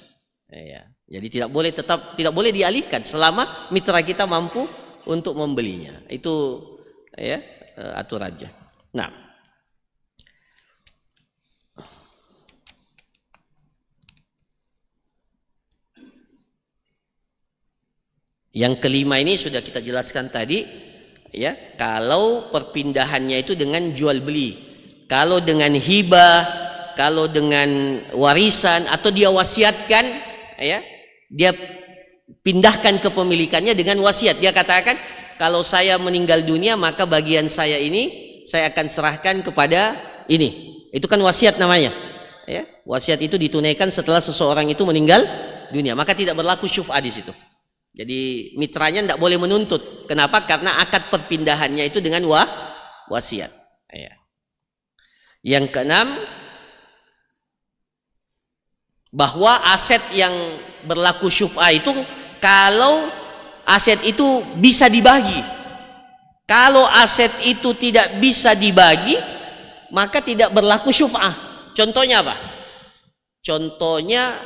Speaker 2: Ya. Jadi tidak boleh dialihkan selama mitra kita mampu untuk membelinya. Itu ya aturannya. Nah, yang kelima ini sudah kita jelaskan tadi ya, kalau perpindahannya itu dengan jual beli. Kalau dengan hibah, kalau dengan warisan atau dia wasiatkan ya, dia pindahkan kepemilikannya dengan wasiat. Dia katakan, kalau saya meninggal dunia maka bagian saya ini saya akan serahkan kepada ini. Itu kan wasiat namanya. Ya, wasiat itu ditunaikan setelah seseorang itu meninggal dunia, maka tidak berlaku syuf'ah di situ. Jadi mitranya tidak boleh menuntut. Kenapa? Karena akad perpindahannya itu dengan wasiat. Ya. Yang keenam, bahwa aset yang berlaku syuf'ah itu kalau aset itu bisa dibagi. Kalau aset itu tidak bisa dibagi, maka tidak berlaku syuf'ah. Contohnya apa? Contohnya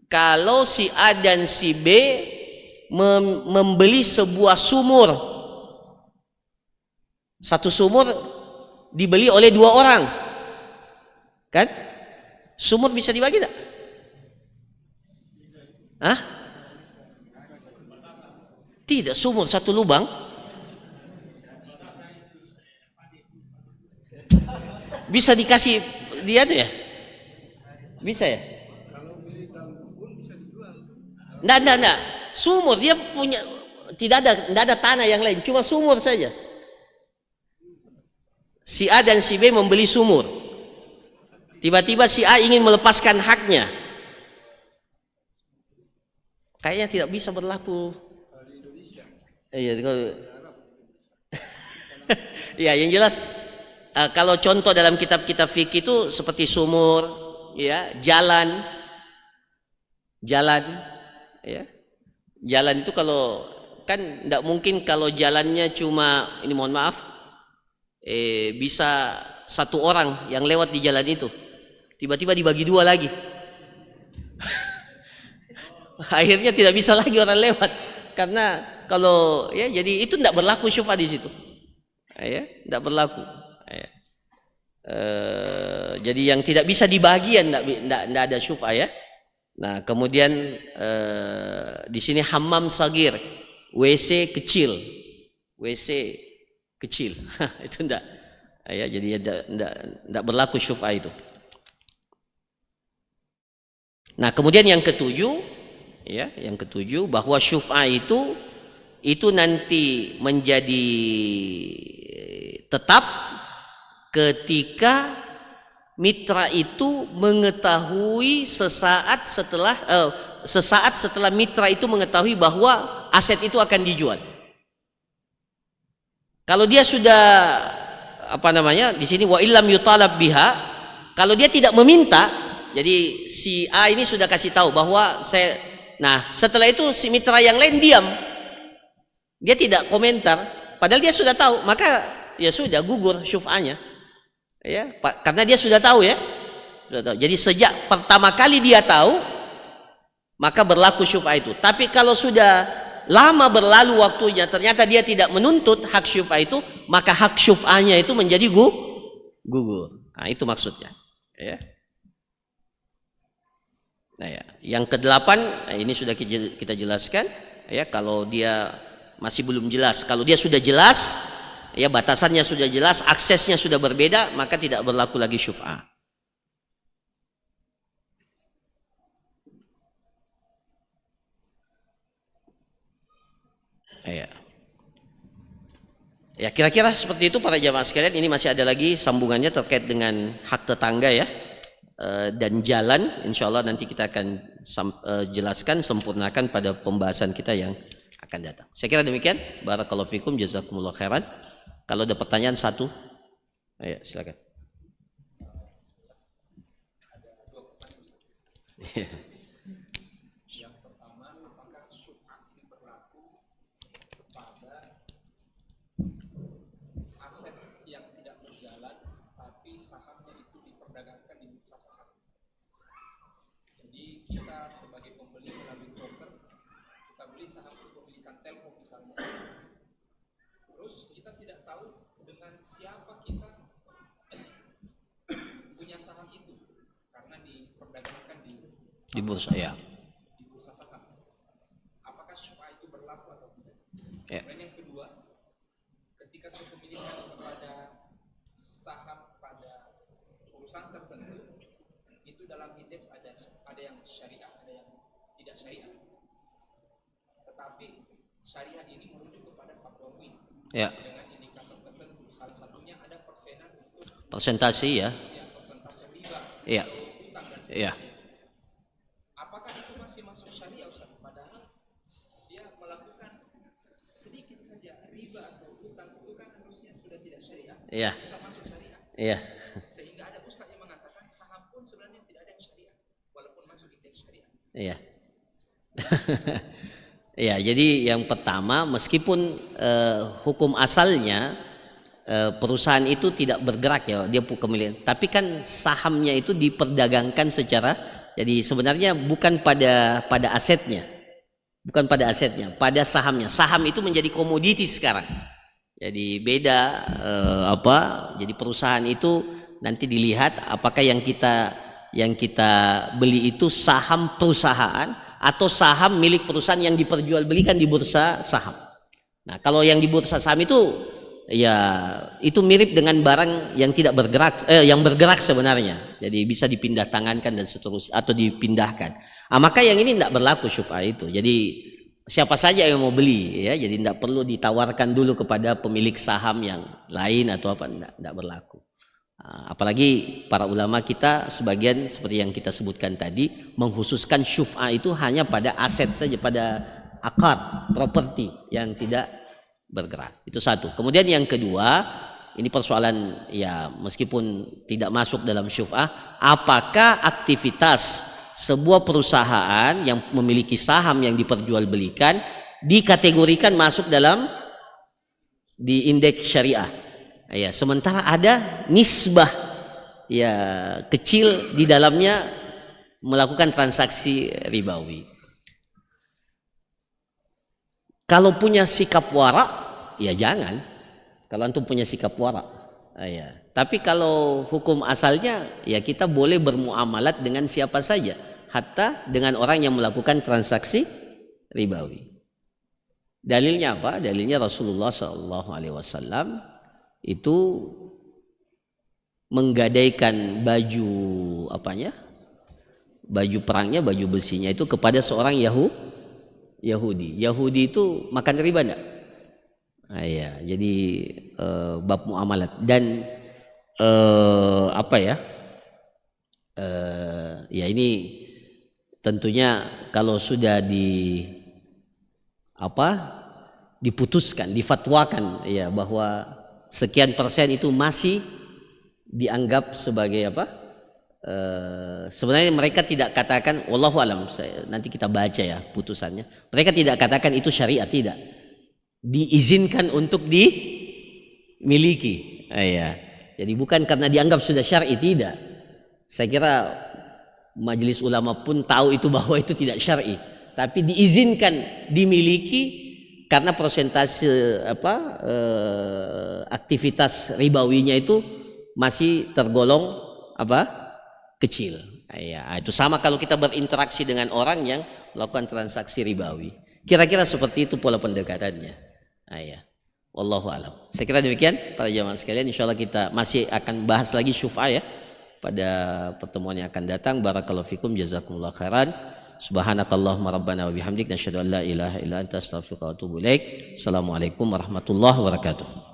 Speaker 2: kalau si A dan si B membeli sebuah sumur. Satu sumur dibeli oleh 2 orang. Kan? Sumur bisa dibagi tidak? Tidak, sumur satu lubang. Bisa dikasih dia tuh ya? Bisa ya? Nggak. Sumur dia punya, tidak ada tanah yang lain, cuma sumur saja. Si A dan si B membeli sumur. Tiba-tiba si A ingin melepaskan haknya. Kayaknya tidak bisa berlaku. Iya, ya, yang jelas kalau contoh dalam kitab-kitab fikih itu seperti sumur, ya, jalan, ya. Jalan itu kalau kan tidak mungkin kalau jalannya cuma ini, mohon maaf, bisa 1 orang yang lewat di jalan itu, tiba-tiba dibagi 2 lagi. Akhirnya tidak bisa lagi orang lewat karena kalau ya jadi itu tidak berlaku syuf'ah di situ. Ya, tidak berlaku. Ya. Jadi yang tidak bisa dibagian tidak ada syuf'ah ya. Nah, kemudian di sini hammam sagir, WC kecil. WC kecil. Itu enggak. Ya, jadi enggak berlaku syuf'ah itu. Nah, kemudian yang ketujuh ya, yang ketujuh bahwa syuf'ah itu nanti menjadi tetap ketika mitra itu mengetahui sesaat setelah mitra itu mengetahui bahwa aset itu akan dijual. Kalau dia sudah di sini wa illam yutalab biha, kalau dia tidak meminta, jadi si A ini sudah kasih tahu bahwa setelah itu si mitra yang lain diam. Dia tidak komentar, padahal dia sudah tahu, maka ya sudah gugur syuf'ahnya. Ya, karena dia sudah tahu ya. Sudah tahu. Jadi sejak pertama kali dia tahu, maka berlaku syuf'ah itu. Tapi kalau sudah lama berlalu waktunya, ternyata dia tidak menuntut hak syuf'ah itu, maka hak syuf'ahnya itu menjadi gugur. Nah, itu maksudnya. Ya. Nah, ya. Yang kedelapan, ini sudah kita jelaskan. Ya, kalau dia masih belum jelas, kalau dia sudah jelas, ya batasannya sudah jelas, aksesnya sudah berbeda, maka tidak berlaku lagi syuf'ah. Ya. Ya, kira-kira seperti itu para jamaah sekalian. Ini masih ada lagi sambungannya terkait dengan hak tetangga ya. Dan jalan, insya Allah nanti kita akan jelaskan, sempurnakan pada pembahasan kita yang akan datang. Saya kira demikian. Barakallahu fikum, jazakumullah khairan. Kalau ada pertanyaan satu, ayo silakan.
Speaker 3: Yang pertama, apakah syuf'ah ini berlaku pada aset yang tidak berjalan tapi sahamnya itu diperdagangkan di bursa saham? Jadi kita sebagai pembeli melalui broker, kita beli saham kepemilikan Telkom misalnya. Terus kita tidak tahu dengan siapa kita punya saham itu karena diperdagangkan di
Speaker 2: bursa ya.
Speaker 3: Di bursa saham. Apakah syuf'ah itu berlaku atau tidak?
Speaker 2: Ya.
Speaker 3: Dan yang kedua, ketika kepemilikan kepada saham pada perusahaan tertentu, itu dalam indeks ada yang syariah, ada yang tidak syariah. Tetapi syariah ini merujuk kepada faktor
Speaker 2: Ya.
Speaker 3: dengan indikator tertentu. Salah satunya ada persenan untuk
Speaker 2: Persentase ya.
Speaker 3: persentase riba
Speaker 2: Ya.
Speaker 3: atau utang dan
Speaker 2: Ya.
Speaker 3: apakah itu masih masuk syariah, Ustaz? Padahal dia melakukan sedikit saja riba atau utang, itu kan harusnya sudah tidak syariah.
Speaker 2: Iya.
Speaker 3: Bisa masuk syariah.
Speaker 2: Iya.
Speaker 3: Sehingga ada ustaz yang mengatakan saham pun sebenarnya tidak ada yang syariah walaupun masuk indeks syariah.
Speaker 2: Iya. Ya, jadi yang pertama, meskipun hukum asalnya perusahaan itu tidak bergerak ya, dia kemilik, tapi kan sahamnya itu diperdagangkan secara, jadi sebenarnya bukan pada asetnya, pada sahamnya. Saham itu menjadi komoditi sekarang. Jadi beda jadi perusahaan itu nanti dilihat apakah yang kita beli itu saham perusahaan atau saham milik perusahaan yang diperjualbelikan di bursa saham. Nah, kalau yang di bursa saham itu ya itu mirip dengan barang yang tidak bergerak, yang bergerak sebenarnya. Jadi bisa dipindah tangankan dan seterusnya atau dipindahkan. Maka yang ini tidak berlaku syuf'ah itu. Jadi siapa saja yang mau beli ya, jadi tidak perlu ditawarkan dulu kepada pemilik saham yang lain atau apa, tidak berlaku. Apalagi para ulama kita sebagian seperti yang kita sebutkan tadi mengkhususkan syuf'ah itu hanya pada aset saja, pada akad properti yang tidak bergerak. Itu satu. Kemudian yang kedua, ini persoalan ya meskipun tidak masuk dalam syuf'ah, apakah aktivitas sebuah perusahaan yang memiliki saham yang diperjualbelikan dikategorikan masuk di indeks syariah? Ya, sementara ada nisbah ya kecil di dalamnya melakukan transaksi ribawi. Kalau punya sikap wara, ya jangan. Kalau antum punya sikap wara, ya. Tapi kalau hukum asalnya, ya kita boleh bermuamalat dengan siapa saja, hatta dengan orang yang melakukan transaksi ribawi. Dalilnya apa? Dalilnya Rasulullah SAW itu menggadaikan baju baju perangnya, baju besinya itu kepada seorang Yahudi. Yahudi itu makan riba enggak? Ya, jadi bab muamalat dan ya ini tentunya kalau sudah diputuskan, difatwakan ya bahwa sekian persen itu masih dianggap sebagai sebenarnya mereka tidak katakan, wallahu alam, nanti kita baca ya putusannya. Mereka tidak katakan itu syariat, tidak. Diizinkan untuk dimiliki. Ya. Jadi bukan karena dianggap sudah syar'i, tidak. Saya kira majelis ulama pun tahu itu bahwa itu tidak syar'i, tapi diizinkan dimiliki karena persentase aktivitas ribawinya itu masih tergolong kecil. Ya, itu sama kalau kita berinteraksi dengan orang yang melakukan transaksi ribawi. Kira-kira seperti itu pola pendekatannya. Ya. Wallahu alam. Saya kira demikian para jamaah sekalian. Insyaallah kita masih akan bahas lagi syuf'ah ya pada pertemuan yang akan datang. Barakallahu fikum, jazakumullah khairan. Subhanakallahumma rabbana wa bihamdik nasyhadu an la ilaha illa anta astaghfiruka wa atubu ilaik. Assalamualaikum warahmatullahi wabarakatuh.